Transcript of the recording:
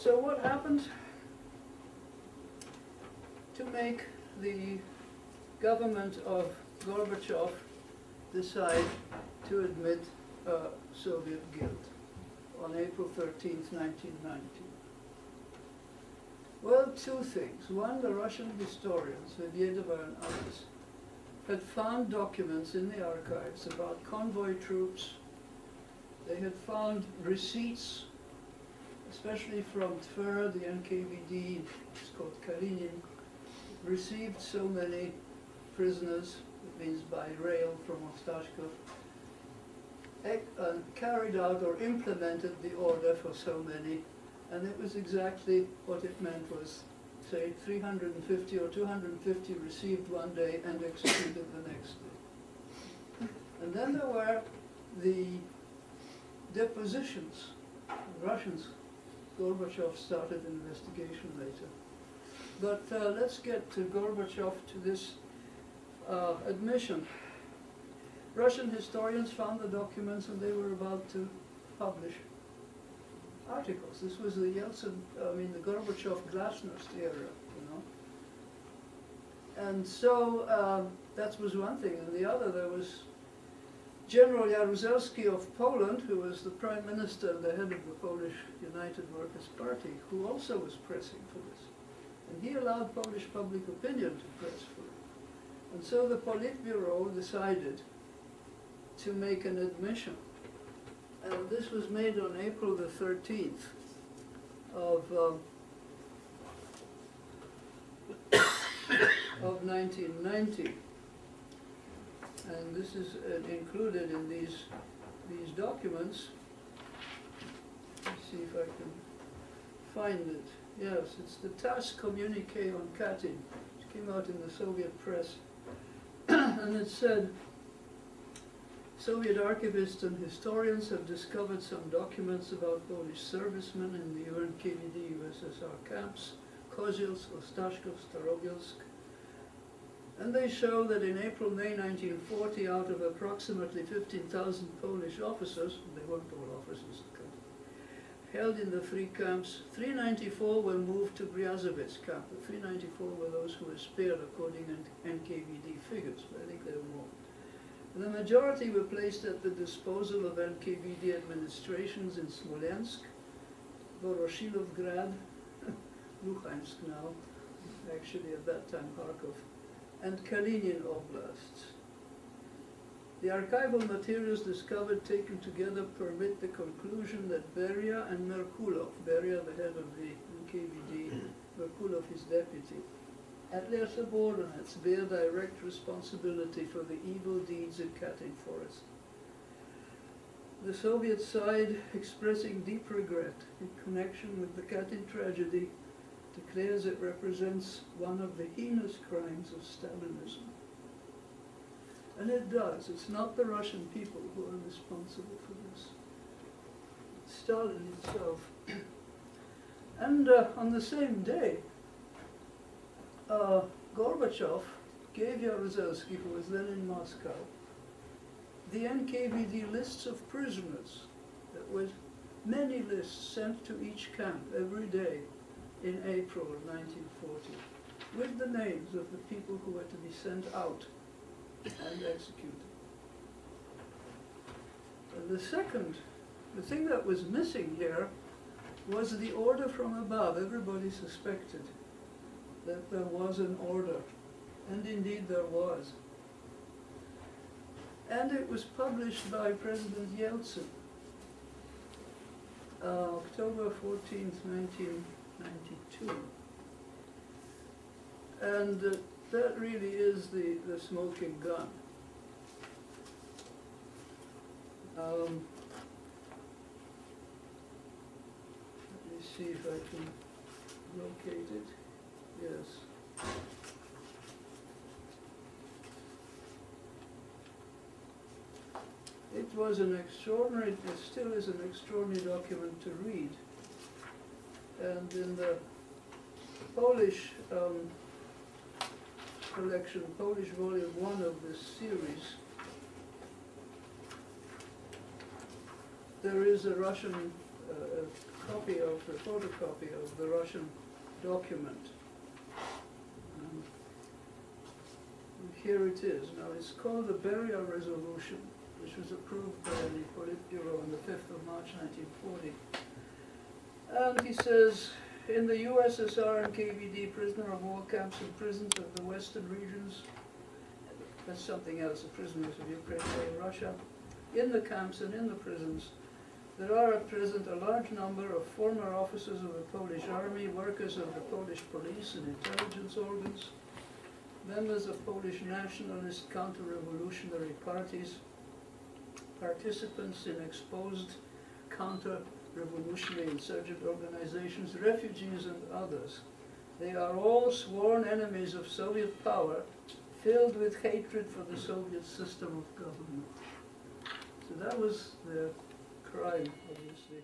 So what happened to make the government of Gorbachev decide to admit Soviet guilt on April 13th, 1990? Well, two things. One, the Russian historians, Vedvedova and others, had found documents in the archives about convoy troops. They had found receipts, especially from Tver, the NKVD, it's called Kalinin, received so many prisoners, it means by rail from Ostashkov, carried out or implemented the order for so many, and it was exactly what it meant was, say, 350 or 250 received one day and executed the next day. And then there were the depositions. The Russians, Gorbachev started an investigation later. But let's get to Gorbachev, to this admission. Russian historians found the documents and they were about to publish articles. This was the the Gorbachev-Glasnost era, you know. And so that was one thing. And the other, there was General Jaruzelski of Poland, who was the prime minister and the head of the Polish United Workers' Party, who also was pressing for this. And he allowed Polish public opinion to press for it. And so the Politburo decided to make an admission. And this was made on April the 13th of 1990. And this is included in these documents. Let's see if I can find it. Yes, it's the TASS communique on Katyn. It came out in the Soviet press. And it said, Soviet archivists and historians have discovered some documents about Polish servicemen in the UNKVD USSR camps, Kozielsk, Ostashkov, Starobielsk. And they show that in April-May 1940, out of approximately 15,000 Polish officers, they weren't all officers, held in the three camps, 394 were moved to Gryazovets camp. The 394 were those who were spared according to NKVD figures, but I think there were more. The majority were placed at the disposal of NKVD administrations in Smolensk, Voroshilovgrad, Luhansk now, actually at that time Kharkov, and Kalinin oblasts. The archival materials discovered taken together permit the conclusion that Beria and Merkulov, Beria the head of the NKVD, Merkulov his deputy, and their subordinates bear direct responsibility for the evil deeds in Katyn Forest. The Soviet side, expressing deep regret in connection with the Katyn tragedy, declares it represents one of the heinous crimes of Stalinism. And it does. It's not the Russian people who are responsible for this. It's Stalin himself. And on the same day, Gorbachev gave Jaruzelski, who was then in Moscow, the NKVD lists of prisoners. There was many lists sent to each camp every day in April of 1940, with the names of the people who were to be sent out and executed. And the thing that was missing here was the order from above. Everybody suspected that there was an order, and indeed there was. And it was published by President Yeltsin, October 14th, 1992. And that really is the smoking gun. Let me see if I can locate it. Yes. It was an extraordinary, it still is an extraordinary document to read. And in the Polish collection, Polish volume 1 of this series, there is a Russian a copy of, a photocopy of the Russian document. Here it is. Now, it's called the Beria Resolution, which was approved by the Politburo on the 5th of March 1940. And he says, in the USSR and KVD prisoner of war camps and prisons of the western regions, that's something else, the prisoners of Ukraine and Russia, in the camps and in the prisons, there are at present a large number of former officers of the Polish army, workers of the Polish police and intelligence organs, members of Polish nationalist counter-revolutionary parties, participants in exposed counter-revolutionary insurgent organizations, refugees and others. They are all sworn enemies of Soviet power, filled with hatred for the Soviet system of government. So that was the crime, obviously.